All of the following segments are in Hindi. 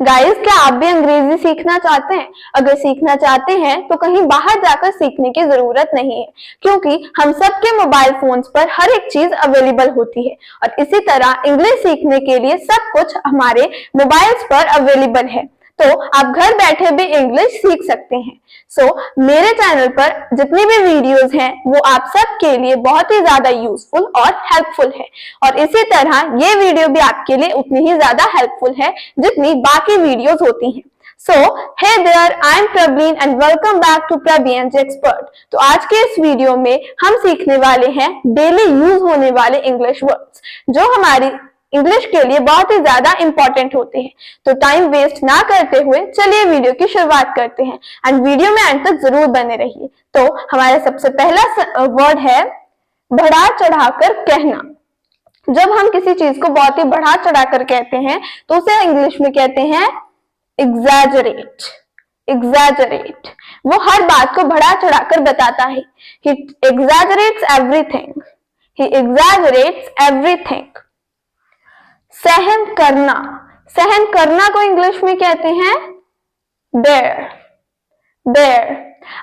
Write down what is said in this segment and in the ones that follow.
गाइस, क्या आप भी अंग्रेजी सीखना चाहते हैं? अगर सीखना चाहते हैं तो कहीं बाहर जाकर सीखने की जरूरत नहीं है, क्योंकि हम सबके मोबाइल फोन्स पर हर एक चीज अवेलेबल होती है और इसी तरह इंग्लिश सीखने के लिए सब कुछ हमारे मोबाइल्स पर अवेलेबल है। तो आप घर बैठे भी इंग्लिश सीख सकते हैं। मेरे चैनल पर जितनी भी वीडियोस हैं वो आप सबके लिए बहुत ही ज्यादा यूजफुल और हेल्पफुल है और इसी तरह ये वीडियो भी आपके लिए उतनी ही ज्यादा हेल्पफुल है जितनी बाकी वीडियोस होती हैं। Hey there, I'm Prableen and welcome back to Prableen Expert। तो आज के इस वीडियो में हम सीखने वाले हैं डेली यूज होने वाले इंग्लिश वर्ड्स जो हमारी इंग्लिश के लिए बहुत ही ज्यादा इंपॉर्टेंट होते हैं। तो टाइम वेस्ट ना करते हुए चलिए वीडियो की शुरुआत करते हैं एंड वीडियो में अंत तक जरूर बने रहिए। तो हमारा सबसे पहला वर्ड है बढ़ा चढ़ाकर कहना। जब हम किसी चीज को बहुत ही बढ़ा चढ़ाकर कहते हैं तो उसे इंग्लिश में कहते हैं exaggerate। exaggerate वो हर बात को बढ़ा चढ़ाकर बताता है। He exaggerates everything। He exaggerates everything। सहन करना। सहन करना को इंग्लिश में कहते हैं bear। bear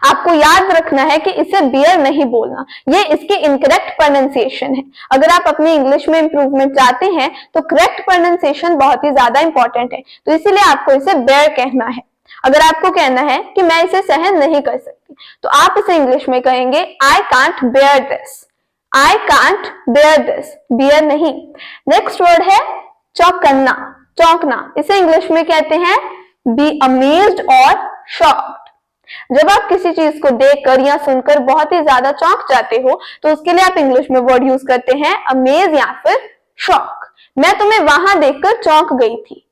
आपको याद रखना है कि इसे bear नहीं बोलना, ये इसकी इनकरेक्ट प्रोनाउंसिएशन है। अगर आप अपनी इंग्लिश में इंप्रूवमेंट चाहते हैं तो करेक्ट प्रोनाउंसिएशन बहुत ही ज्यादा इंपॉर्टेंट है, तो इसीलिए आपको इसे bear कहना है। अगर आपको कहना है कि मैं इसे सहन नहीं कर सकती तो आप इसे इंग्लिश में कहेंगे I can't bear this। I can't bear this, bear नहीं। नेक्स्ट वर्ड है चौंकना। चौंकना इसे इंग्लिश में कहते हैं be amazed और shocked। जब आप किसी चीज को देखकर या सुनकर बहुत ही ज्यादा चौंक जाते हो तो उसके लिए आप इंग्लिश में वर्ड यूज करते हैं अमेज या फिर शॉक। मैं तुम्हें वहां देखकर चौंक गई थी।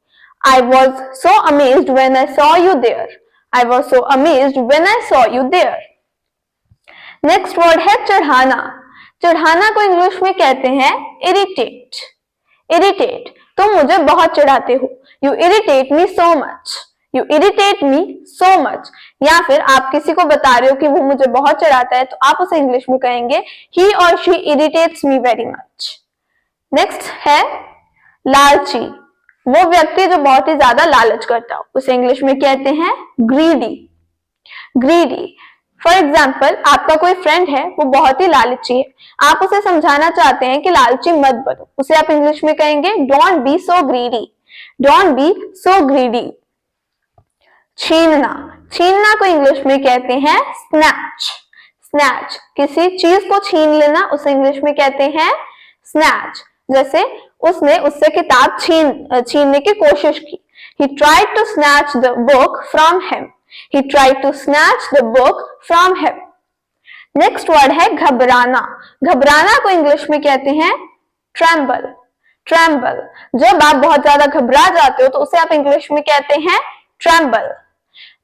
I was so amazed when I saw you there। I was so amazed when I saw you there। Next word है चढ़ाना। चढ़ाना को इंग्लिश में कहते हैं इरिटेट। इरिटेट तुम मुझे बहुत चढ़ाते हो। You irritate me so much। You irritate me so much। या फिर आप किसी को बता रहे हो कि वो मुझे बहुत चढ़ाता है तो आप उसे इंग्लिश में कहेंगे he or she irritates me very much। Next है लालची। वो व्यक्ति जो बहुत ही ज्यादा लालच करता हो उसे इंग्लिश में कहते हैं greedy। greedy फॉर एग्जाम्पल आपका कोई फ्रेंड है वो बहुत ही लालची है, आप उसे समझाना चाहते हैं कि लालची मत बनो, उसे आप इंग्लिश में कहेंगे don't be so greedy. Don't be so greedy. छीनना। छीनना को इंग्लिश में कहते हैं स्नैच। स्नैच किसी चीज को छीन लेना उसे इंग्लिश में कहते हैं स्नैच। जैसे उसने उससे किताब छीनने की कोशिश की। He tried to snatch the book from him। He tried to snatch the book from him। Next word है घबराना। घबराना को इंग्लिश में कहते हैं tremble। tremble जब आप बहुत ज्यादा घबरा जाते हो तो उसे आप इंग्लिश में कहते हैं tremble।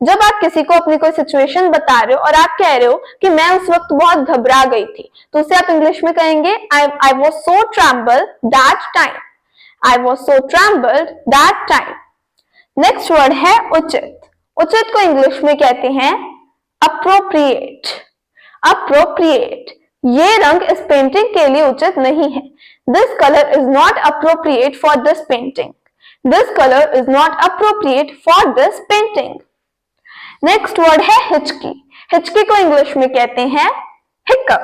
जब आप किसी को अपनी कोई सिचुएशन बता रहे हो और आप कह रहे हो कि मैं उस वक्त बहुत घबरा गई थी तो उसे आप इंग्लिश में कहेंगे I was so trembled that time। I was so trembled that time। Next word है उचित। उचित को इंग्लिश में कहते हैं appropriate। appropriate ये रंग इस पेंटिंग के लिए उचित नहीं है। This color is not appropriate for this painting। This color is not appropriate for this painting। Next word है हिचकी। हिचकी को इंग्लिश में कहते हैं hiccup।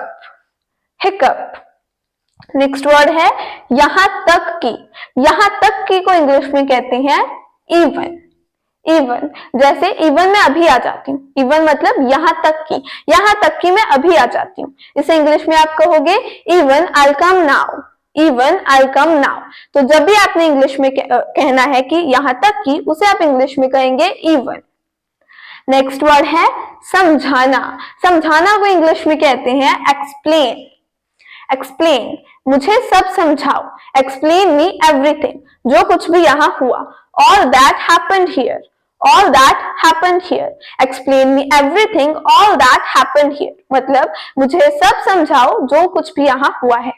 hiccup नेक्स्ट वर्ड है यहां तक की। यहां तक की को इंग्लिश में कहते हैं even। even जैसे even मैं अभी आ जाती हूँ। even मतलब यहां तक की। यहां तक की मैं अभी आ जाती हूँ, इसे इंग्लिश में आप कहोगे even I'll come now। even I'll come now। तो जब भी आपने इंग्लिश में कहना है कि यहां तक की उसे आप इंग्लिश में कहेंगे even। नेक्स्ट वर्ड है समझाना। समझाना को इंग्लिश में कहते हैं एक्सप्लेन। एक्सप्लेन मुझे सब समझाओ। एक्सप्लेन मी एवरीथिंग जो कुछ भी यहाँ हुआ। All that happened here। All that happened here। Explain me everything all that happened here मतलब मुझे सब समझाओ जो कुछ भी यहाँ हुआ है।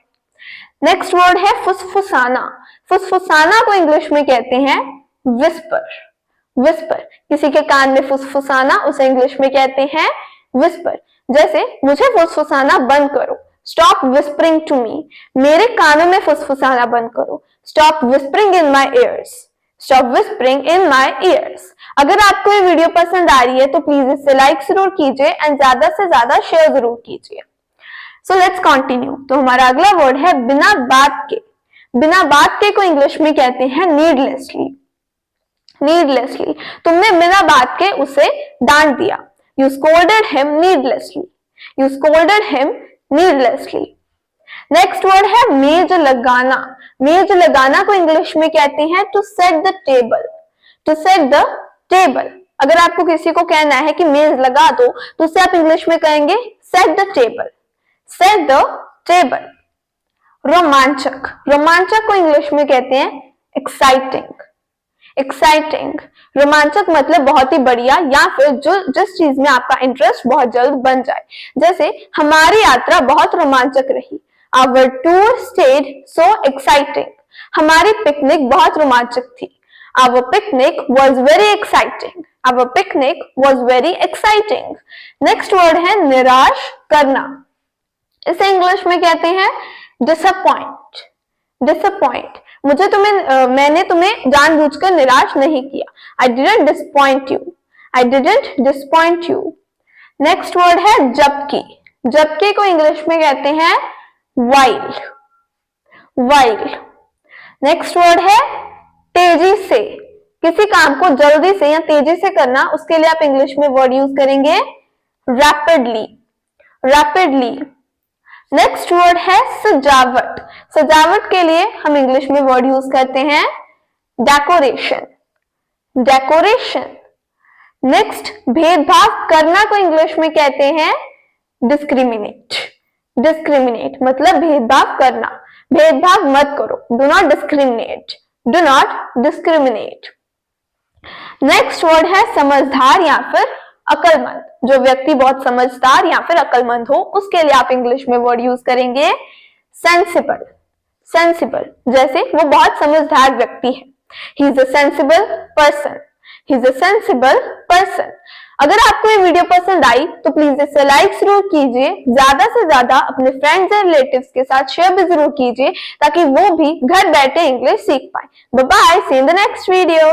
नेक्स्ट वर्ड है फुसफुसाना। फुसफुसाना को इंग्लिश में कहते हैं विस्पर। विस्पर किसी के कान में फुसफुसाना उसे इंग्लिश में कहते हैं विस्पर। जैसे मुझे फुसफुसाना बंद करो। Stop whispering to me. मेरे कानों में फुसफुसाना बंद करो। Stop whispering in my ears. Stop whispering in my ears. अगर आपको ये वीडियो पसंद आ रही है तो प्लीज इसे लाइक जरूर कीजिए एंड ज्यादा से ज्यादा शेयर जरूर कीजिए। So let's continue. तो हमारा अगला वर्ड है बिना बात के। बिना बात के को इंग्लिश में कहते हैं नीडलेसली। नीडलेसली, तुमने बिना बात के उसे डांट दिया। You scolded him needlessly. You scolded him needlessly. Next word है मेज लगाना। मेज लगाना को इंग्लिश में कहते हैं to set the table. To set the table. अगर आपको किसी को कहना है कि मेज लगा दो तो उसे आप इंग्लिश में कहेंगे set the table. Set the table. रोमांचक। रोमांचक को इंग्लिश में कहते हैं एक्साइटिंग। एक्साइटिंग। रोमांचक मतलब बहुत ही बढ़िया या फिर जिस चीज में आपका इंटरेस्ट बहुत जल्द बन जाए। जैसे हमारी यात्रा बहुत रोमांचक रही। Our tour stayed so exciting. हमारी पिकनिक बहुत रोमांचक थी। Our picnic was very exciting. Our picnic was very exciting. Next word है निराश करना। इसे इंग्लिश में कहते हैं disappoint. Disappoint. मैंने तुम्हें जानबूझकर निराश नहीं किया। I didn't disappoint you. I didn't disappoint you. Next word है जबकि। जबकि को इंग्लिश में कहते हैं while. while. नेक्स्ट वर्ड है तेजी से। किसी काम को जल्दी से या तेजी से करना, उसके लिए आप इंग्लिश में वर्ड यूज करेंगे rapidly. rapidly. नेक्स्ट वर्ड है सजावट। सजावट के लिए हम इंग्लिश में वर्ड यूज करते हैं डेकोरेशन। डेकोरेशन। नेक्स्ट भेदभाव करना को इंग्लिश में कहते हैं डिस्क्रिमिनेट। डिस्क्रिमिनेट मतलब भेदभाव करना। भेदभाव मत करो। Do not discriminate. Do not discriminate. Next word है समझदार या फिर अक्लमंद। जो व्यक्ति बहुत समझदार या फिर अक्लमंद हो उसके लिए आप इंग्लिश में वर्ड यूज करेंगे सेंसिबल। सेंसिबल जैसे वो बहुत समझदार व्यक्ति है। He is a sensible person. He is a sensible person. अगर आपको ये वीडियो पसंद आई तो प्लीज इसे लाइक जरूर कीजिए। ज्यादा से ज्यादा अपने फ्रेंड्स और रिलेटिव्स के साथ शेयर भी जरूर कीजिए ताकि वो भी घर बैठे इंग्लिश सीख पाए। Bye bye, see you in the next video.